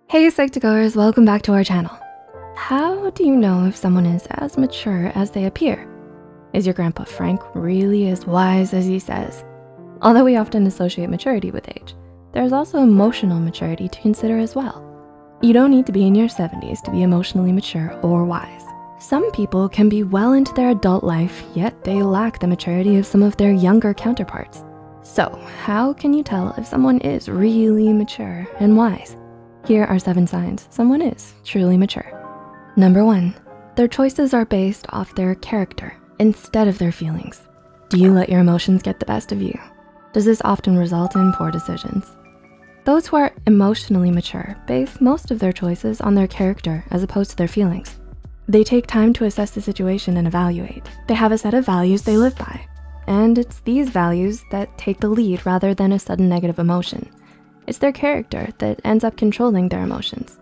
Hey Psych2Goers, welcome back to our channel. How do you know if someone is as mature as they appear? Is your grandpa Frank really as wise as he says? Although we often associate maturity with age, there's also emotional maturity to consider as well. You don't need to be in your 70s to be emotionally mature or wise. Some people can be well into their adult life, yet they lack the maturity of some of their younger counterparts. So how can you tell if someone is really mature and wise? Here are 7 signs someone is truly mature. Number 1, their choices are based off their character instead of their feelings. Do you let your emotions get the best of you? Does this often result in poor decisions? Those who are emotionally mature base most of their choices on their character as opposed to their feelings. They take time to assess the situation and evaluate. They have a set of values they live by, and it's these values that take the lead rather than a sudden negative emotion. It's their character that ends up controlling their emotions.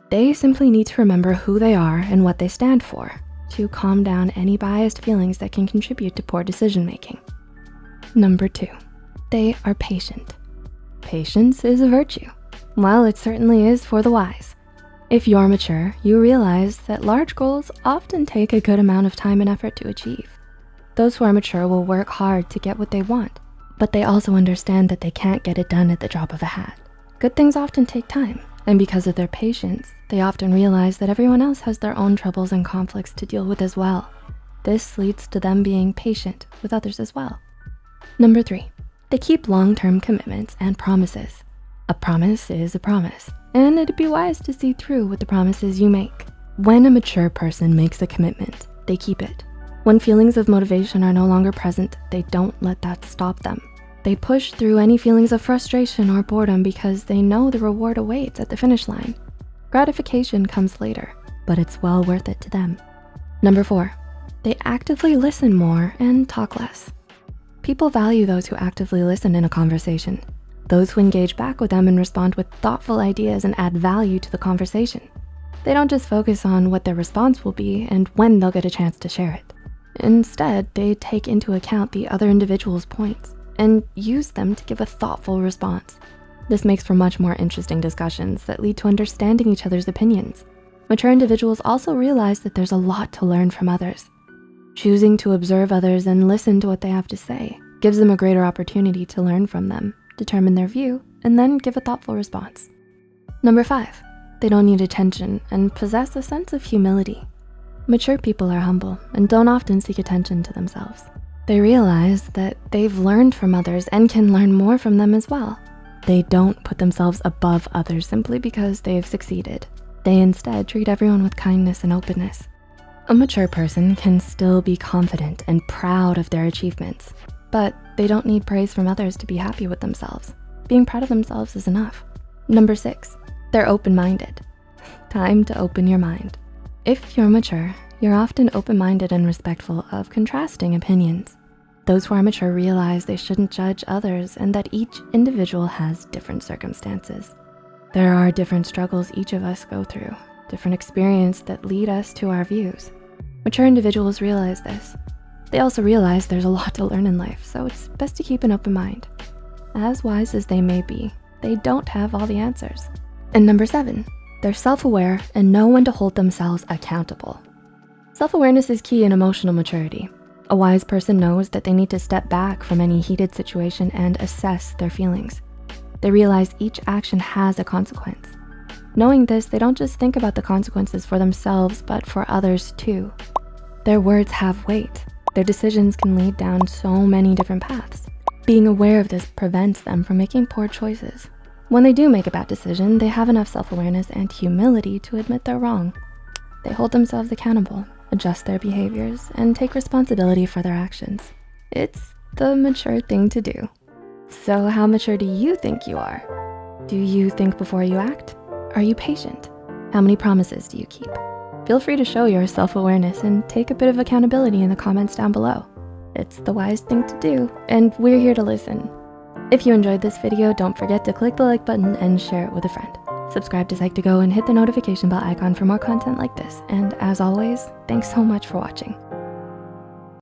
They simply need to remember who they are and what they stand for to calm down any biased feelings that can contribute to poor decision-making. Number 2, they are patient. Patience is a virtue. While it certainly is for the wise. If you're mature, you realize that large goals often take a good amount of time and effort to achieve. Those who are mature will work hard to get what they want, but they also understand that they can't get it done at the drop of a hat. Good things often take time, and because of their patience, they often realize that everyone else has their own troubles and conflicts to deal with as well. This leads to them being patient with others as well. Number 3, they keep long-term commitments and promises. A promise is a promise, and it'd be wise to see through with the promises you make. When a mature person makes a commitment, they keep it. When feelings of motivation are no longer present, they don't let that stop them. They push through any feelings of frustration or boredom because they know the reward awaits at the finish line. Gratification comes later, but it's well worth it to them. Number 4, they actively listen more and talk less. People value those who actively listen in a conversation, those who engage back with them and respond with thoughtful ideas and add value to the conversation. They don't just focus on what their response will be and when they'll get a chance to share it. Instead, they take into account the other individual's points and use them to give a thoughtful response. This makes for much more interesting discussions that lead to understanding each other's opinions. Mature individuals also realize that there's a lot to learn from others. Choosing to observe others and listen to what they have to say gives them a greater opportunity to learn from them, determine their view, and then give a thoughtful response. Number 5, they don't need attention and possess a sense of humility. Mature people are humble and don't often seek attention to themselves. They realize that they've learned from others and can learn more from them as well. They don't put themselves above others simply because they've succeeded. They instead treat everyone with kindness and openness. A mature person can still be confident and proud of their achievements, but they don't need praise from others to be happy with themselves. Being proud of themselves is enough. Number 6, they're open-minded. Time to open your mind. If you're mature, you're often open-minded and respectful of contrasting opinions. Those who are mature realize they shouldn't judge others and that each individual has different circumstances. There are different struggles each of us go through, different experiences that lead us to our views. Mature individuals realize this. They also realize there's a lot to learn in life, so it's best to keep an open mind. As wise as they may be, they don't have all the answers. And number 7, they're self-aware and know when to hold themselves accountable. Self-awareness is key in emotional maturity. A wise person knows that they need to step back from any heated situation and assess their feelings. They realize each action has a consequence. Knowing this, they don't just think about the consequences for themselves, but for others too. Their words have weight. Their decisions can lead down so many different paths. Being aware of this prevents them from making poor choices. When they do make a bad decision, they have enough self-awareness and humility to admit they're wrong. They hold themselves accountable, adjust their behaviors, and take responsibility for their actions. It's the mature thing to do. So how mature do you think you are? Do you think before you act? Are you patient? How many promises do you keep? Feel free to show your self-awareness and take a bit of accountability in the comments down below. It's the wise thing to do, and we're here to listen. If you enjoyed this video, don't forget to click the like button and share it with a friend. Subscribe to Psych2Go and hit the notification bell icon for more content like this. And as always, thanks so much for watching.